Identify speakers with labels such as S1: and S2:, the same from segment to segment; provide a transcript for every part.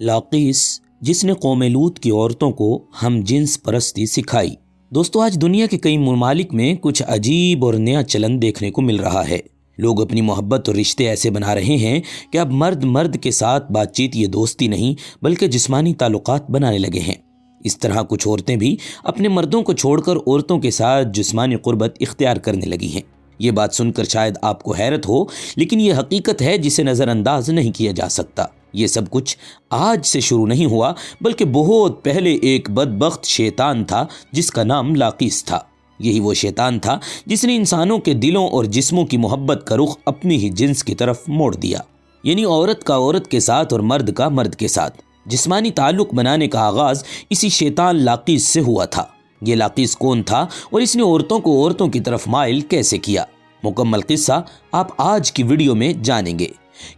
S1: لاقیس جس نے قوم لوط کی عورتوں کو ہم جنس پرستی سکھائی۔ دوستو، آج دنیا کے کئی ممالک میں کچھ عجیب اور نیا چلن دیکھنے کو مل رہا ہے۔ لوگ اپنی محبت اور رشتے ایسے بنا رہے ہیں کہ اب مرد مرد کے ساتھ بات چیت یہ دوستی نہیں بلکہ جسمانی تعلقات بنانے لگے ہیں۔ اس طرح کچھ عورتیں بھی اپنے مردوں کو چھوڑ کر عورتوں کے ساتھ جسمانی قربت اختیار کرنے لگی ہیں۔ یہ بات سن کر شاید آپ کو حیرت ہو، لیکن یہ حقیقت ہے جسے نظر انداز نہیں کیا جا سکتا۔ یہ سب کچھ آج سے شروع نہیں ہوا بلکہ بہت پہلے ایک بدبخت شیطان تھا جس کا نام لاقیس تھا۔ یہی وہ شیطان تھا جس نے انسانوں کے دلوں اور جسموں کی محبت کا رخ اپنی ہی جنس کی طرف موڑ دیا، یعنی عورت کا عورت کے ساتھ اور مرد کا مرد کے ساتھ جسمانی تعلق بنانے کا آغاز اسی شیطان لاقیس سے ہوا تھا۔ یہ لاقیس کون تھا اور اس نے عورتوں کو عورتوں کی طرف مائل کیسے کیا؟ مکمل قصہ آپ آج کی ویڈیو میں جانیں گے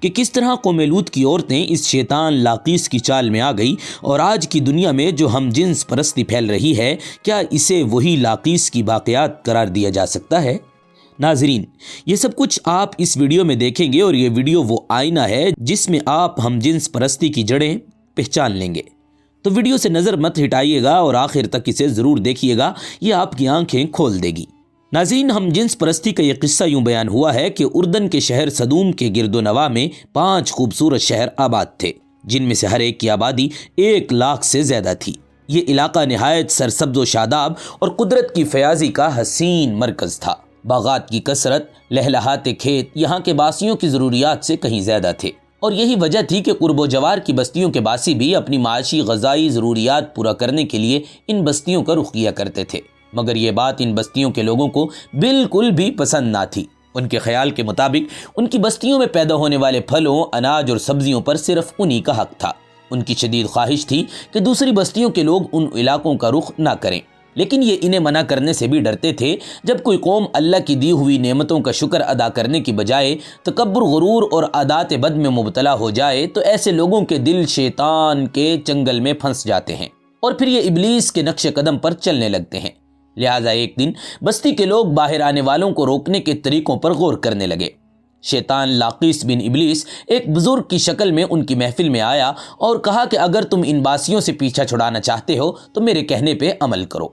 S1: کہ کس طرح قوم لوط کی عورتیں اس شیطان لاقیس کی چال میں آ گئی، اور آج کی دنیا میں جو ہم جنس پرستی پھیل رہی ہے، کیا اسے وہی لاقیس کی باقیات قرار دیا جا سکتا ہے؟ ناظرین، یہ سب کچھ آپ اس ویڈیو میں دیکھیں گے، اور یہ ویڈیو وہ آئینہ ہے جس میں آپ ہم جنس پرستی کی جڑیں پہچان لیں گے۔ تو ویڈیو سے نظر مت ہٹائیے گا اور آخر تک اسے ضرور دیکھیے گا، یہ آپ کی آنکھیں کھول دے گی۔ ناظرین، ہم جنس پرستی کا یہ قصہ یوں بیان ہوا ہے کہ اردن کے شہر صدوم کے گرد و نواح میں 5 خوبصورت شہر آباد تھے، جن میں سے ہر ایک کی آبادی 1 لاکھ سے زیادہ تھی۔ یہ علاقہ نہایت سرسبز و شاداب اور قدرت کی فیاضی کا حسین مرکز تھا۔ باغات کی کثرت، لہلہاتے کھیت یہاں کے باسیوں کی ضروریات سے کہیں زیادہ تھے، اور یہی وجہ تھی کہ قرب و جوار کی بستیوں کے باسی بھی اپنی معاشی غذائی ضروریات پورا کرنے کے لیے ان بستیوں کا رخ کیا کرتے تھے۔ مگر یہ بات ان بستیوں کے لوگوں کو بالکل بھی پسند نہ تھی۔ ان کے خیال کے مطابق ان کی بستیوں میں پیدا ہونے والے پھلوں، اناج اور سبزیوں پر صرف انہی کا حق تھا۔ ان کی شدید خواہش تھی کہ دوسری بستیوں کے لوگ ان علاقوں کا رخ نہ کریں، لیکن یہ انہیں منع کرنے سے بھی ڈرتے تھے۔ جب کوئی قوم اللہ کی دی ہوئی نعمتوں کا شکر ادا کرنے کی بجائے تکبر، غرور اور عادات بد میں مبتلا ہو جائے تو ایسے لوگوں کے دل شیطان کے چنگل میں پھنس جاتے ہیں، اور پھر یہ ابلیس کے نقش قدم پر چلنے لگتے ہیں۔ لہٰذا ایک دن بستی کے لوگ باہر آنے والوں کو روکنے کے طریقوں پر غور کرنے لگے۔ شیطان لاقیس بن ابلیس ایک بزرگ کی شکل میں ان کی محفل میں آیا اور کہا کہ اگر تم ان باسیوں سے پیچھا چھڑانا چاہتے ہو تو میرے کہنے پہ عمل کرو۔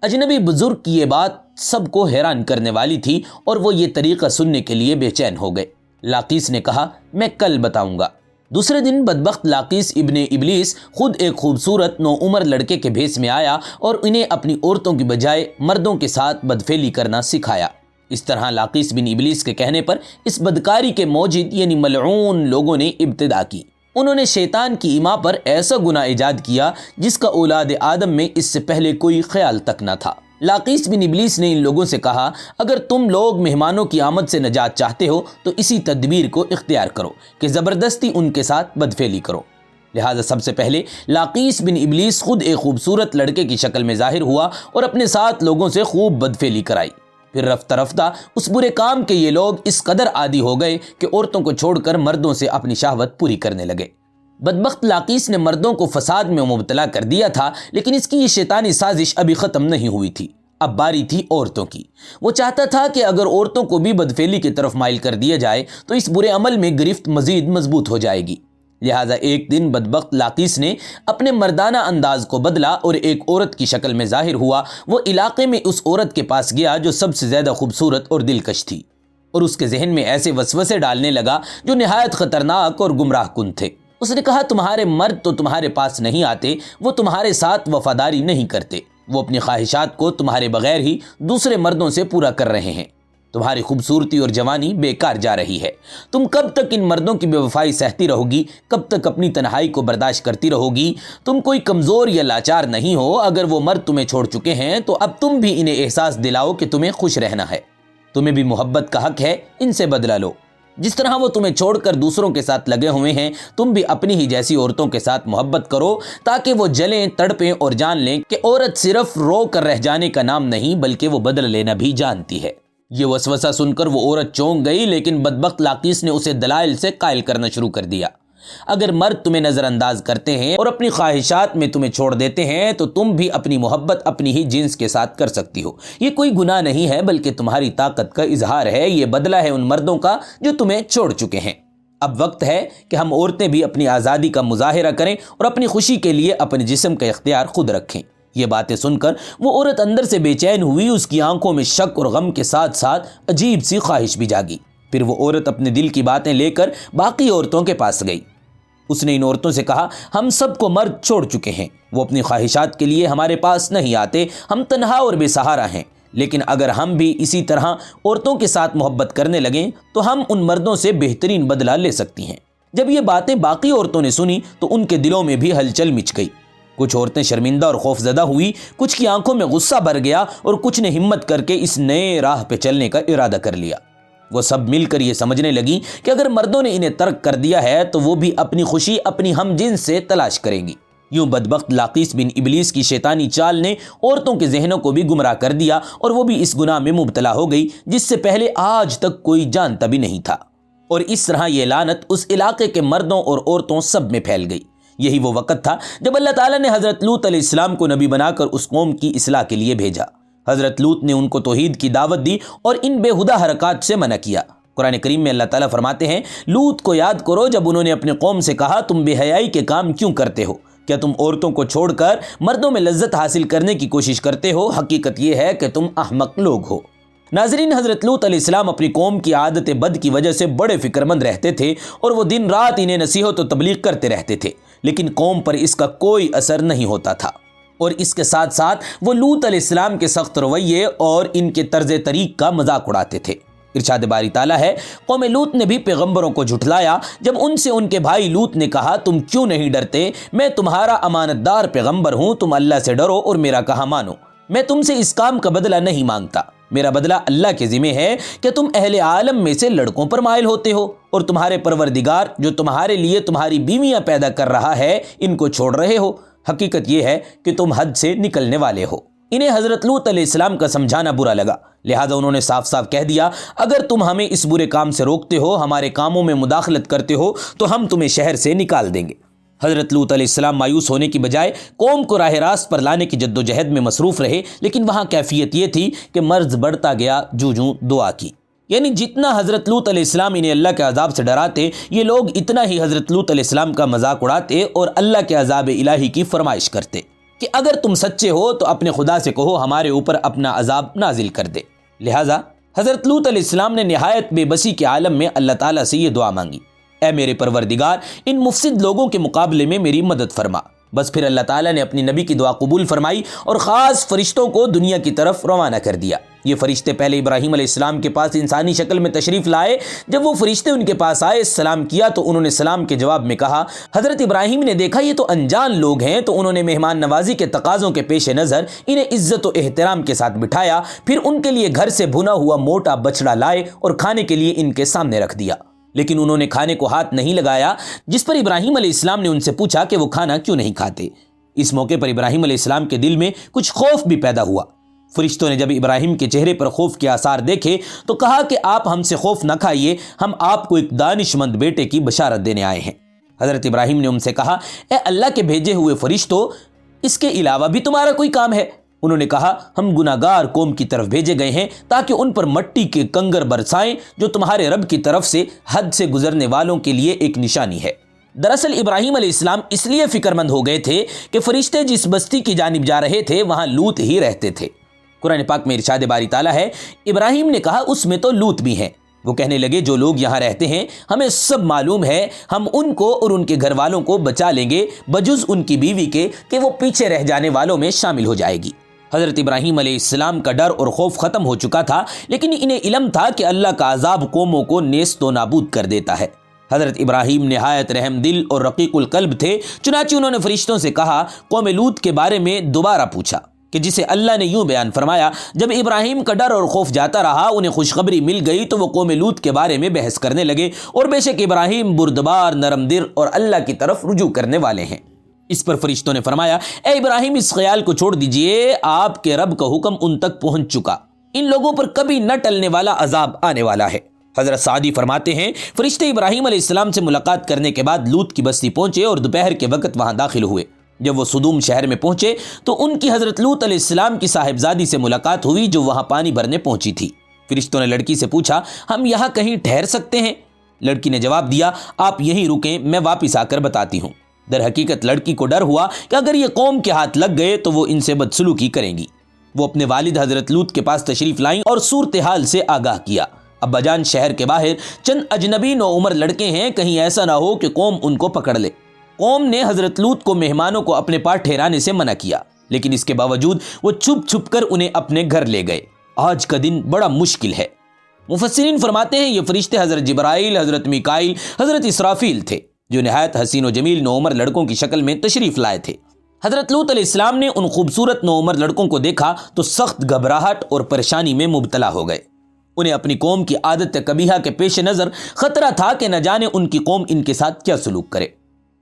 S1: اجنبی بزرگ کی یہ بات سب کو حیران کرنے والی تھی، اور وہ یہ طریقہ سننے کے لیے بے چین ہو گئے۔ لاقیس نے کہا، میں کل بتاؤں گا۔ دوسرے دن بدبخت لاقیس ابن ابلیس خود ایک خوبصورت نوعمر لڑکے کے بھیس میں آیا اور انہیں اپنی عورتوں کی بجائے مردوں کے ساتھ بدفعلی کرنا سکھایا۔ اس طرح لاقیس بن ابلیس کے کہنے پر اس بدکاری کے موجد یعنی ملعون لوگوں نے ابتدا کی۔ انہوں نے شیطان کی ایما پر ایسا گناہ ایجاد کیا جس کا اولاد آدم میں اس سے پہلے کوئی خیال تک نہ تھا۔ لاقیس بن ابلیس نے ان لوگوں سے کہا، اگر تم لوگ مہمانوں کی آمد سے نجات چاہتے ہو تو اسی تدبیر کو اختیار کرو کہ زبردستی ان کے ساتھ بدفعلی کرو۔ لہٰذا سب سے پہلے لاقیس بن ابلیس خود ایک خوبصورت لڑکے کی شکل میں ظاہر ہوا اور اپنے ساتھ لوگوں سے خوب بدفعلی کرائی۔ پھر رفتہ رفتہ اس برے کام کے یہ لوگ اس قدر عادی ہو گئے کہ عورتوں کو چھوڑ کر مردوں سے اپنی شہوت پوری کرنے لگے۔ بدبخت لاقیس نے مردوں کو فساد میں مبتلا کر دیا تھا، لیکن اس کی یہ شیطانی سازش ابھی ختم نہیں ہوئی تھی۔ اب باری تھی عورتوں کی۔ وہ چاہتا تھا کہ اگر عورتوں کو بھی بدفعلی کی طرف مائل کر دیا جائے تو اس برے عمل میں گرفت مزید مضبوط ہو جائے گی۔ لہٰذا ایک دن بدبخت لاقیس نے اپنے مردانہ انداز کو بدلا اور ایک عورت کی شکل میں ظاہر ہوا۔ وہ علاقے میں اس عورت کے پاس گیا جو سب سے زیادہ خوبصورت اور دلکش تھی، اور اس کے ذہن میں ایسے وسوسے ڈالنے لگا جو نہایت خطرناک اور گمراہ کن تھے۔ اس نے کہا، تمہارے مرد تو تمہارے پاس نہیں آتے، وہ تمہارے ساتھ وفاداری نہیں کرتے، وہ اپنی خواہشات کو تمہارے بغیر ہی دوسرے مردوں سے پورا کر رہے ہیں۔ تمہاری خوبصورتی اور جوانی بیکار جا رہی ہے۔ تم کب تک ان مردوں کی بے وفائی سہتی رہو گی؟ کب تک اپنی تنہائی کو برداشت کرتی رہو گی؟ تم کوئی کمزور یا لاچار نہیں ہو۔ اگر وہ مرد تمہیں چھوڑ چکے ہیں تو اب تم بھی انہیں احساس دلاؤ کہ تمہیں خوش رہنا ہے۔ تمہیں بھی محبت کا حق ہے، ان سے بدلہ لو۔ جس طرح وہ تمہیں چھوڑ کر دوسروں کے ساتھ لگے ہوئے ہیں، تم بھی اپنی ہی جیسی عورتوں کے ساتھ محبت کرو تاکہ وہ جلیں، تڑپیں اور جان لیں کہ عورت صرف رو کر رہ جانے کا نام نہیں بلکہ وہ بدلہ لینا بھی جانتی ہے۔ یہ وسوسہ سن کر وہ عورت چونک گئی، لیکن بدبخت لاقیس نے اسے دلائل سے قائل کرنا شروع کر دیا۔ اگر مرد تمہیں نظر انداز کرتے ہیں اور اپنی خواہشات میں تمہیں چھوڑ دیتے ہیں تو تم بھی اپنی محبت اپنی ہی جنس کے ساتھ کر سکتی ہو۔ یہ کوئی گناہ نہیں ہے بلکہ تمہاری طاقت کا اظہار ہے۔ یہ بدلہ ہے ان مردوں کا جو تمہیں چھوڑ چکے ہیں۔ اب وقت ہے کہ ہم عورتیں بھی اپنی آزادی کا مظاہرہ کریں اور اپنی خوشی کے لیے اپنے جسم کا اختیار خود رکھیں۔ یہ باتیں سن کر وہ عورت اندر سے بے چین ہوئی، اس کی آنکھوں میں شک اور غم کے ساتھ ساتھ عجیب سی خواہش بھی جاگی۔ پھر وہ عورت اپنے دل کی باتیں لے کر باقی عورتوں کے پاس گئی۔ اس نے ان عورتوں سے کہا، ہم سب کو مرد چھوڑ چکے ہیں، وہ اپنی خواہشات کے لیے ہمارے پاس نہیں آتے، ہم تنہا اور بے سہارا ہیں، لیکن اگر ہم بھی اسی طرح عورتوں کے ساتھ محبت کرنے لگیں تو ہم ان مردوں سے بہترین بدلہ لے سکتی ہیں۔ جب یہ باتیں باقی عورتوں نے سنی تو ان کے دلوں میں بھی ہلچل مچ گئی۔ کچھ عورتیں شرمندہ اور خوفزدہ ہوئی، کچھ کی آنکھوں میں غصہ بھر گیا اور کچھ نے ہمت کر کے اس نئے راہ پہ چلنے کا ارادہ کر لیا۔ وہ سب مل کر یہ سمجھنے لگی کہ اگر مردوں نے انہیں ترک کر دیا ہے تو وہ بھی اپنی خوشی اپنی ہم جنس سے تلاش کریں گی۔ یوں بدبخت لاقیس بن ابلیس کی شیطانی چال نے عورتوں کے ذہنوں کو بھی گمراہ کر دیا اور وہ بھی اس گناہ میں مبتلا ہو گئی جس سے پہلے آج تک کوئی جانتا بھی نہیں تھا، اور اس طرح یہ لعنت اس علاقے کے مردوں اور عورتوں سب میں پھیل گئی۔ یہی وہ وقت تھا جب اللہ تعالیٰ نے حضرت لوط علیہ السلام کو نبی بنا کر اس قوم کی اصلاح کے لیے بھیجا۔ حضرت لوط نے ان کو توحید کی دعوت دی اور ان بے ہدہ حرکات سے منع کیا۔ قرآن کریم میں اللہ تعالیٰ فرماتے ہیں، لوط کو یاد کرو جب انہوں نے اپنے قوم سے کہا، تم بے حیائی کے کام کیوں کرتے ہو؟ کیا تم عورتوں کو چھوڑ کر مردوں میں لذت حاصل کرنے کی کوشش کرتے ہو؟ حقیقت یہ ہے کہ تم احمق لوگ ہو۔ ناظرین، حضرت لوط علیہ السلام اپنی قوم کی عادت بد کی وجہ سے بڑے فکر مند رہتے تھے اور وہ دن رات انہیں نصیحت و تبلیغ کرتے رہتے تھے، لیکن قوم پر اس کا کوئی اثر نہیں ہوتا تھا، اور اس کے ساتھ ساتھ وہ لوط علیہ السلام کے سخت رویے اور ان کے طرز طریق کا مذاق اڑاتے تھے۔ ارشاد باری تعالیٰ ہے، قوم لوط نے بھی پیغمبروں کو جھٹلایا جب ان سے ان کے بھائی لوط نے کہا، تم کیوں نہیں ڈرتے؟ میں تمہارا امانت دار پیغمبر ہوں، تم اللہ سے ڈرو اور میرا کہا مانو۔ میں تم سے اس کام کا بدلہ نہیں مانگتا، میرا بدلہ اللہ کے ذمہ ہے کہ تم اہل عالم میں سے لڑکوں پر مائل ہوتے ہو اور تمہارے پروردگار جو تمہارے لیے تمہاری بیویاں پیدا کر رہا ہے ان کو چھوڑ رہے ہو۔ حقیقت یہ ہے کہ تم حد سے نکلنے والے ہو۔ انہیں حضرت لوط علیہ السلام کا سمجھانا برا لگا، لہٰذا انہوں نے صاف صاف کہہ دیا، اگر تم ہمیں اس برے کام سے روکتے ہو، ہمارے کاموں میں مداخلت کرتے ہو تو ہم تمہیں شہر سے نکال دیں گے۔ حضرت لوط علیہ السلام مایوس ہونے کی بجائے قوم کو راہ راست پر لانے کی جد و جہد میں مصروف رہے، لیکن وہاں کیفیت یہ تھی کہ مرض بڑھتا گیا جوں دعا کی۔ یعنی جتنا حضرت لوط علیہ السلام انہیں اللہ کے عذاب سے ڈراتے، یہ لوگ اتنا ہی حضرت لوط علیہ السلام کا مذاق اڑاتے اور اللہ کے عذاب الہی کی فرمائش کرتے کہ اگر تم سچے ہو تو اپنے خدا سے کہو ہمارے اوپر اپنا عذاب نازل کر دے۔ لہٰذا حضرت لوط علیہ السلام نے نہایت بے بسی کے عالم میں اللہ تعالیٰ سے یہ دعا مانگی، اے میرے پروردگار، ان مفسد لوگوں کے مقابلے میں میری مدد فرما۔ بس پھر اللہ تعالیٰ نے اپنی نبی کی دعا قبول فرمائی اور خاص فرشتوں کو دنیا کی طرف روانہ کر دیا۔ یہ فرشتے پہلے ابراہیم علیہ السلام کے پاس انسانی شکل میں تشریف لائے۔ جب وہ فرشتے ان کے پاس آئے، سلام کیا تو انہوں نے سلام کے جواب میں کہا۔ حضرت ابراہیم نے دیکھا یہ تو انجان لوگ ہیں، تو انہوں نے مہمان نوازی کے تقاضوں کے پیش نظر انہیں عزت و احترام کے ساتھ بٹھایا، پھر ان کے لیے گھر سے بھنا ہوا موٹا بچڑا لائے اور کھانے کے لیے ان کے سامنے رکھ دیا، لیکن انہوں نے کھانے کو ہاتھ نہیں لگایا، جس پر ابراہیم علیہ السلام نے ان سے پوچھا کہ وہ کھانا کیوں نہیں کھاتے۔ اس موقع پر ابراہیم علیہ السلام کے دل میں کچھ خوف بھی پیدا ہوا۔ فرشتوں نے جب ابراہیم کے چہرے پر خوف کے آثار دیکھے تو کہا کہ آپ ہم سے خوف نہ کھائیے، ہم آپ کو ایک دانش مند بیٹے کی بشارت دینے آئے ہیں۔ حضرت ابراہیم نے ان سے کہا، اے اللہ کے بھیجے ہوئے فرشتوں، اس کے علاوہ بھی تمہارا کوئی کام ہے؟ انہوں نے کہا، ہم گناہگار قوم کی طرف بھیجے گئے ہیں تاکہ ان پر مٹی کے کنگر برسائیں جو تمہارے رب کی طرف سے حد سے گزرنے والوں کے لیے ایک نشانی ہے۔ دراصل ابراہیم علیہ السلام اس لیے فکر مند ہو گئے تھے کہ فرشتے جس بستی کی جانب جا رہے تھے وہاں لوط ہی رہتے تھے۔ قرآن پاک میں ارشاد باری تعالیٰ ہے، ابراہیم نے کہا اس میں تو لوط بھی ہیں۔ وہ کہنے لگے، جو لوگ یہاں رہتے ہیں ہمیں سب معلوم ہے، ہم ان کو اور ان کے گھر والوں کو بچا لیں گے بجز ان کی بیوی کے کہ وہ پیچھے رہ جانے والوں میں شامل ہو جائے گی۔ حضرت ابراہیم علیہ السلام کا ڈر اور خوف ختم ہو چکا تھا، لیکن انہیں علم تھا کہ اللہ کا عذاب قوموں کو نیست و نابود کر دیتا ہے۔ حضرت ابراہیم نہایت رحم دل اور رقیق القلب تھے، چنانچہ انہوں نے فرشتوں سے کہا، قوم لوط کے بارے میں دوبارہ پوچھا، کہ جسے اللہ نے یوں بیان فرمایا، جب ابراہیم کا ڈر اور خوف جاتا رہا، انہیں خوشخبری مل گئی تو وہ قوم لوط کے بارے میں بحث کرنے لگے، اور بے شک ابراہیم بردبار، نرم دل اور اللہ کی طرف رجوع کرنے والے ہیں۔ اس پر فرشتوں نے فرمایا، اے ابراہیم، اس خیال کو چھوڑ دیجئے، آپ کے رب کا حکم ان تک پہنچ چکا، ان لوگوں پر کبھی نہ ٹلنے والا عذاب آنے والا ہے۔ حضرت سعدی فرماتے ہیں، فرشتے ابراہیم علیہ السلام سے ملاقات کرنے کے بعد لوط کی بستی پہنچے اور دوپہر کے وقت وہاں داخل ہوئے۔ جب وہ صدوم شہر میں پہنچے تو ان کی حضرت لوط علیہ السلام کی صاحبزادی سے ملاقات ہوئی جو وہاں پانی بھرنے پہنچی تھی۔ فرشتوں نے لڑکی سے پوچھا، ہم یہاں کہیں ٹھہر سکتے ہیں؟ لڑکی نے جواب دیا، آپ یہیں رکیں، میں واپس آ کر بتاتی ہوں۔ در حقیقت لڑکی کو ڈر ہوا کہ اگر یہ قوم کے ہاتھ لگ گئے تو وہ ان سے بدسلوکی کریں گی۔ وہ اپنے والد حضرت لوط کے پاس تشریف لائیں اور صورتحال سے آگاہ کیا۔ ابا جان، شہر کے باہر چند اجنبی نوعمر لڑکے ہیں، کہیں ایسا نہ ہو کہ قوم ان کو پکڑ لے۔ قوم نے حضرت لوط کو مہمانوں کو اپنے پاس ٹھہرانے سے منع کیا، لیکن اس کے باوجود وہ چھپ چھپ کر انہیں اپنے گھر لے گئے۔ آج کا دن بڑا مشکل ہے۔ مفسرین فرماتے ہیں یہ فرشتے حضرت جبرائیل، حضرت میکائیل، حضرت اسرافیل تھے، جو نہایت حسین و جمیل نوعمر لڑکوں کی شکل میں تشریف لائے تھے۔ حضرت لوط علیہ السلام نے ان خوبصورت نوعمر لڑکوں کو دیکھا تو سخت گھبراہٹ اور پریشانی میں مبتلا ہو گئے۔ انہیں اپنی قوم کی عادت قبیحہ کے پیش نظر خطرہ تھا کہ نہ جانے ان کی قوم ان کے ساتھ کیا سلوک کرے۔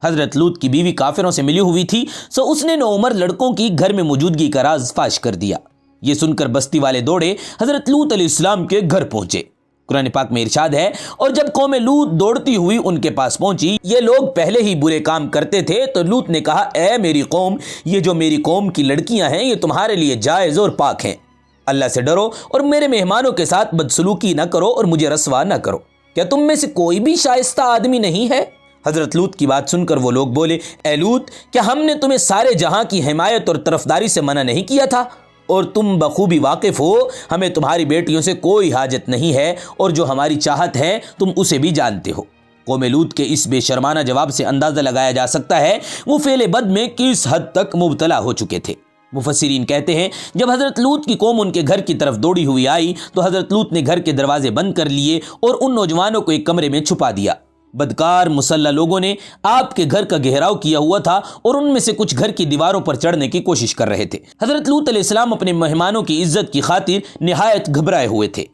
S1: حضرت لوط کی بیوی کافروں سے ملی ہوئی تھی، سو اس نے نوعمر لڑکوں کی گھر میں موجودگی کا راز فاش کر دیا۔ یہ سن کر بستی والے دوڑے حضرت لوط علیہ السلام کے گھر پہنچے۔ قرآن پاک میں ارشاد ہے، اور جب قوم لوط دوڑتی ہوئی ان کے پاس پہنچی، یہ لوگ پہلے ہی برے کام کرتے تھے، تو لوط نے کہا، اے میری قوم، یہ جو میری قوم کی لڑکیاں ہیں یہ تمہارے لیے جائز اور پاک ہیں۔ اللہ سے ڈرو اور میرے مہمانوں کے ساتھ بدسلوکی نہ کرو اور مجھے رسوا نہ کرو۔ کیا تم میں سے کوئی بھی شائستہ آدمی نہیں ہے؟ حضرت لوط کی بات سن کر وہ لوگ بولے، اے لوط، کیا ہم نے تمہیں سارے جہاں کی حمایت اور طرفداری سے منع نہیں کیا تھا؟ اور تم بخوبی واقف ہو، ہمیں تمہاری بیٹیوں سے کوئی حاجت نہیں ہے، اور جو ہماری چاہت ہے تم اسے بھی جانتے ہو۔ قوم لوط کے اس بے شرمانہ جواب سے اندازہ لگایا جا سکتا ہے وہ فعل بد میں کس حد تک مبتلا ہو چکے تھے۔ مفسرین کہتے ہیں، جب حضرت لوط کی قوم ان کے گھر کی طرف دوڑی ہوئی آئی تو حضرت لوط نے گھر کے دروازے بند کر لیے اور ان نوجوانوں کو ایک کمرے میں چھپا دیا۔ بدکار مسلح لوگوں نے آپ کے گھر کا گھیراؤ کیا ہوا تھا اور ان میں سے کچھ گھر کی دیواروں پر چڑھنے کی کوشش کر رہے تھے۔ حضرت لوط علیہ السلام اپنے مہمانوں کی عزت کی خاطر نہایت گھبرائے ہوئے تھے،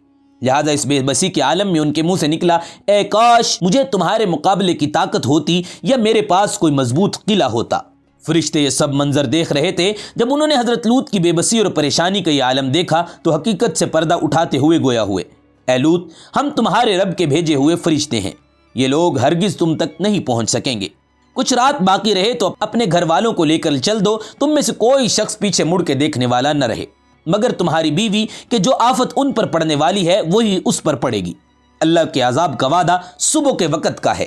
S1: لہذا اس بے بسی کے عالم میں ان کے منہ سے نکلا، اے کاش مجھے تمہارے مقابلے کی طاقت ہوتی یا میرے پاس کوئی مضبوط قلعہ ہوتا۔ فرشتے یہ سب منظر دیکھ رہے تھے۔ جب انہوں نے حضرت لوط کی بے بسی اور پریشانی کا یہ عالم دیکھا تو حقیقت سے پردہ اٹھاتے ہوئے گویا ہوئے، اے لوط، ہم تمہارے رب کے بھیجے ہوئے فرشتے ہیں، یہ لوگ ہرگز تم تک نہیں پہنچ سکیں گے۔ کچھ رات باقی رہے تو اپنے گھر والوں کو لے کر چل دو، تم میں سے کوئی شخص پیچھے مڑ کے دیکھنے والا نہ رہے، مگر تمہاری بیوی کہ جو آفت ان پر پڑنے والی ہے وہی اس پر پڑے گی۔ اللہ کے عذاب کا وعدہ صبح کے وقت کا ہے،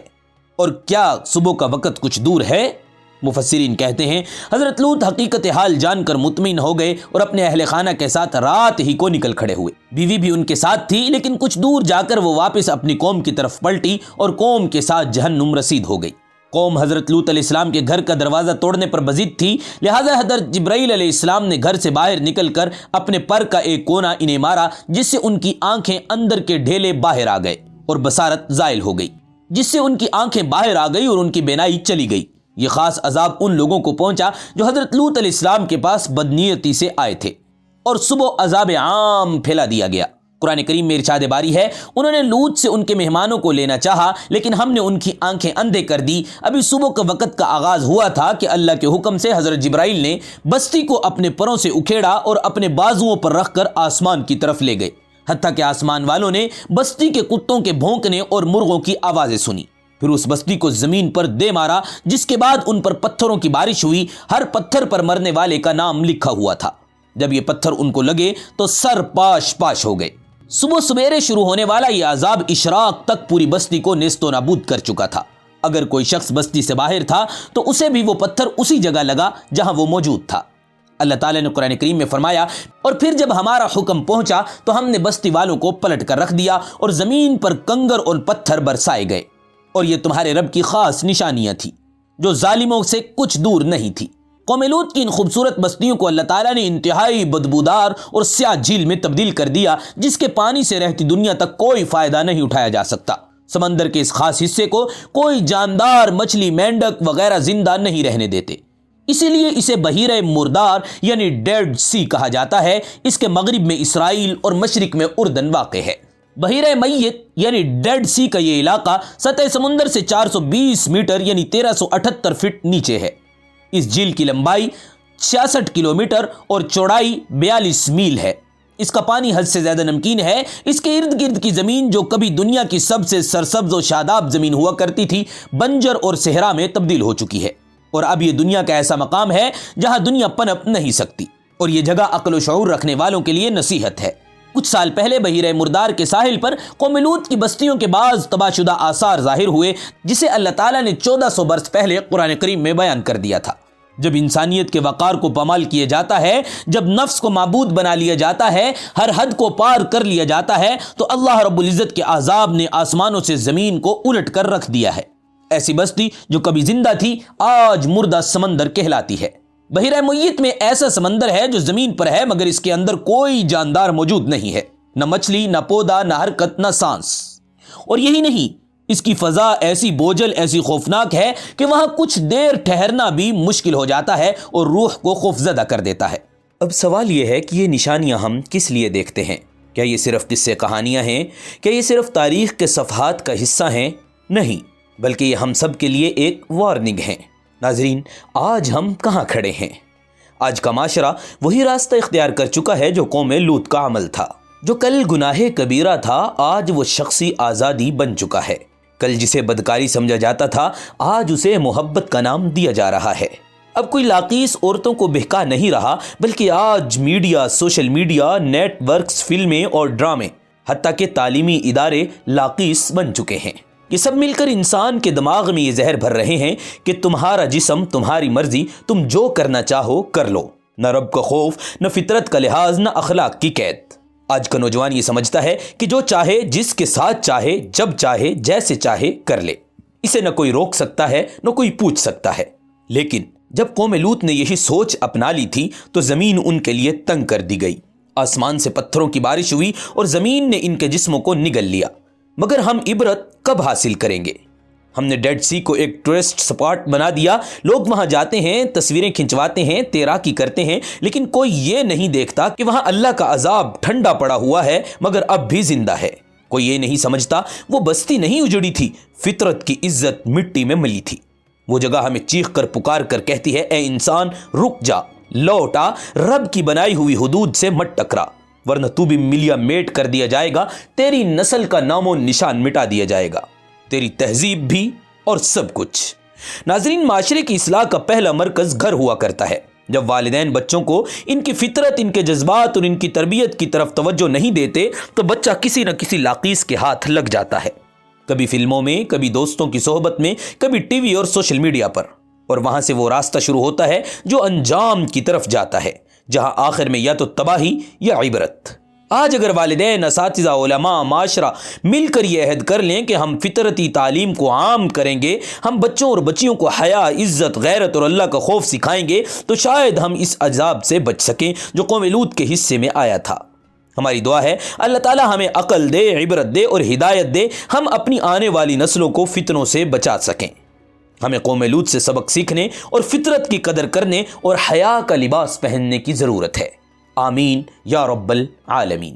S1: اور کیا صبح کا وقت کچھ دور ہے؟ مفسرین کہتے ہیں، حضرت لوط حقیقت حال جان کر مطمئن ہو گئے اور اپنے اہل خانہ کے ساتھ رات ہی کو نکل کھڑے ہوئے۔ بیوی بھی ان کے ساتھ تھی، لیکن کچھ دور جا کر وہ واپس اپنی قوم کی طرف پلٹی اور قوم کے ساتھ جہنم رسید ہو گئی۔ قوم حضرت لوط علیہ السلام کے گھر کا دروازہ توڑنے پر بضد تھی، لہذا حضرت جبرائیل علیہ السلام نے گھر سے باہر نکل کر اپنے پر کا ایک کونا انہیں مارا، جس سے ان کی آنکھیں اندر کے ڈھیلے باہر آ گئے اور بصارت زائل ہو گئی، جس سے ان کی آنکھیں باہر آ گئی اور ان کی بینائی چلی گئی۔ یہ خاص عذاب ان لوگوں کو پہنچا جو حضرت لوط علیہ السلام کے پاس بدنیتی سے آئے تھے، اور صبح عذاب عام پھیلا دیا گیا۔ قرآن کریم میں ارشاد باری ہے، انہوں نے لوط سے ان کے مہمانوں کو لینا چاہا، لیکن ہم نے ان کی آنکھیں اندھے کر دی۔ ابھی صبح کا وقت کا آغاز ہوا تھا کہ اللہ کے حکم سے حضرت جبرائیل نے بستی کو اپنے پروں سے اکھیڑا اور اپنے بازوؤں پر رکھ کر آسمان کی طرف لے گئے، حتیٰ کہ آسمان والوں نے بستی کے کتوں کے بھونکنے اور مرغوں کی آوازیں سنی۔ پھر اس بستی کو زمین پر دے مارا، جس کے بعد ان پر پتھروں کی بارش ہوئی، ہر پتھر پر مرنے والے کا نام لکھا ہوا تھا۔ جب یہ پتھر ان کو لگے تو سر پاش پاش ہو گئے۔ صبح سویرے شروع ہونے والا یہ عذاب اشراق تک پوری بستی کو نیست و نابود کر چکا تھا۔ اگر کوئی شخص بستی سے باہر تھا تو اسے بھی وہ پتھر اسی جگہ لگا جہاں وہ موجود تھا۔ اللہ تعالیٰ نے قرآن کریم میں فرمایا، اور پھر جب ہمارا حکم پہنچا تو ہم نے بستی والوں کو پلٹ کر رکھ دیا اور زمین پر کنگر اور پتھر برسائے گئے، اور یہ تمہارے رب کی خاص نشانیاں تھیں جو ظالموں سے کچھ دور نہیں تھی۔ قوم لوط کی ان خوبصورت بستیوں کو اللہ تعالیٰ نے انتہائی بدبودار اور سیاہ جھیل میں تبدیل کر دیا، جس کے پانی سے رہتی دنیا تک کوئی فائدہ نہیں اٹھایا جا سکتا۔ سمندر کے اس خاص حصے کو کوئی جاندار مچھلی، مینڈک وغیرہ زندہ نہیں رہنے دیتے، اسی لیے اسے بحیرہ مردار یعنی ڈیڈ سی کہا جاتا ہے۔ اس کے مغرب میں اسرائیل اور مشرق میں اردن واقع ہے۔ بحیرہ میت یعنی ڈیڈ سی کا یہ علاقہ سطح سمندر سے 420 میٹر یعنی 1378 فٹ نیچے ہے۔ اس جھیل کی لمبائی 66 کلومیٹر اور چوڑائی 42 میل ہے۔ اس کا پانی حد سے زیادہ نمکین ہے۔ اس کے ارد گرد کی زمین جو کبھی دنیا کی سب سے سرسبز و شاداب زمین ہوا کرتی تھی، بنجر اور صحرا میں تبدیل ہو چکی ہے، اور اب یہ دنیا کا ایسا مقام ہے جہاں دنیا پنپ نہیں سکتی، اور یہ جگہ عقل و شعور رکھنے والوں کے لیے نصیحت ہے۔ کچھ سال پہلے بحیرہ مردار کے ساحل پر قوم لوط کی بستیوں کے بعض تباہ شدہ آثار ظاہر ہوئے، جسے اللہ تعالیٰ نے 1400 برس پہلے قرآن کریم میں بیان کر دیا تھا۔ جب انسانیت کے وقار کو پامال کیا جاتا ہے، جب نفس کو معبود بنا لیا جاتا ہے، ہر حد کو پار کر لیا جاتا ہے، تو اللہ رب العزت کے عذاب نے آسمانوں سے زمین کو الٹ کر رکھ دیا ہے۔ ایسی بستی جو کبھی زندہ تھی آج مردہ سمندر کہلاتی ہے۔ بحیرہ میت میں ایسا سمندر ہے جو زمین پر ہے مگر اس کے اندر کوئی جاندار موجود نہیں ہے، نہ مچھلی، نہ پودا، نہ حرکت، نہ سانس۔ اور یہی نہیں، اس کی فضا ایسی بوجھل، ایسی خوفناک ہے کہ وہاں کچھ دیر ٹھہرنا بھی مشکل ہو جاتا ہے اور روح کو خوفزدہ کر دیتا ہے۔ اب سوال یہ ہے کہ یہ نشانیاں ہم کس لیے دیکھتے ہیں؟ کیا یہ صرف قصے کہانیاں ہیں؟ کیا یہ صرف تاریخ کے صفحات کا حصہ ہیں؟ نہیں، بلکہ یہ ہم سب کے لیے ایک وارننگ ہیں۔ ناظرین، آج ہم کہاں کھڑے ہیں؟ آج کا معاشرہ وہی راستہ اختیار کر چکا ہے جو قوم لوط کا عمل تھا۔ جو کل گناہ کبیرہ تھا آج وہ شخصی آزادی بن چکا ہے۔ کل جسے بدکاری سمجھا جاتا تھا آج اسے محبت کا نام دیا جا رہا ہے۔ اب کوئی لاقیس عورتوں کو بہکا نہیں رہا، بلکہ آج media, social media, networks, فلمیں اور ڈرامے، حتیٰ کہ تعلیمی ادارے لاقیس بن چکے ہیں۔ یہ سب مل کر انسان کے دماغ میں یہ زہر بھر رہے ہیں کہ تمہارا جسم، تمہاری مرضی، تم جو کرنا چاہو کر لو، نہ رب کا خوف، نہ فطرت کا لحاظ، نہ اخلاق کی قید۔ آج کا نوجوان یہ سمجھتا ہے کہ جو چاہے، جس کے ساتھ چاہے، جب چاہے، جیسے چاہے کر لے، اسے نہ کوئی روک سکتا ہے، نہ کوئی پوچھ سکتا ہے۔ لیکن جب قوم لوط نے یہی سوچ اپنا لی تھی تو زمین ان کے لیے تنگ کر دی گئی۔ آسمان سے پتھروں کی بارش ہوئی اور زمین نے ان کے جسموں کو نگل لیا۔ مگر ہم عبرت کب حاصل کریں گے؟ ہم نے ڈیڈ سی کو ایک ٹورسٹ سپاٹ بنا دیا، لوگ وہاں جاتے ہیں، تصویریں کھنچواتے ہیں، تیراکی کرتے ہیں، لیکن کوئی یہ نہیں دیکھتا کہ وہاں اللہ کا عذاب ٹھنڈا پڑا ہوا ہے مگر اب بھی زندہ ہے۔ کوئی یہ نہیں سمجھتا وہ بستی نہیں اجڑی تھی، فطرت کی عزت مٹی میں ملی تھی۔ وہ جگہ ہمیں چیخ کر پکار کر کہتی ہے، اے انسان رک جا، لوٹ آ، رب کی بنائی ہوئی حدود سے مت ٹکرا، ورنہ تو بھی ملیا میٹ کر دیا جائے گا، تیری نسل کا نام و نشان مٹا دیا جائے گا، تیری تہذیب بھی اور سب کچھ۔ ناظرین، معاشرے کی اصلاح کا پہلا مرکز گھر ہوا کرتا ہے۔ جب والدین بچوں کو ان کی فطرت، ان کے جذبات اور ان کی تربیت کی طرف توجہ نہیں دیتے تو بچہ کسی نہ کسی لاقیس کے ہاتھ لگ جاتا ہے، کبھی فلموں میں، کبھی دوستوں کی صحبت میں، کبھی ٹی وی اور سوشل میڈیا پر، اور وہاں سے وہ راستہ شروع ہوتا ہے جو انجام کی طرف جاتا ہے، جہاں آخر میں یا تو تباہی یا عبرت۔ آج اگر والدین، اساتذہ، علماء، معاشرہ مل کر یہ عہد کر لیں کہ ہم فطرتی تعلیم کو عام کریں گے، ہم بچوں اور بچیوں کو حیا، عزت، غیرت اور اللہ کا خوف سکھائیں گے، تو شاید ہم اس عذاب سے بچ سکیں جو قوم لوط کے حصے میں آیا تھا۔ ہماری دعا ہے اللہ تعالیٰ ہمیں عقل دے، عبرت دے اور ہدایت دے، ہم اپنی آنے والی نسلوں کو فتنوں سے بچا سکیں۔ ہمیں قوم لوط سے سبق سیکھنے اور فطرت کی قدر کرنے اور حیا کا لباس پہننے کی ضرورت ہے۔ آمین یا رب العالمین۔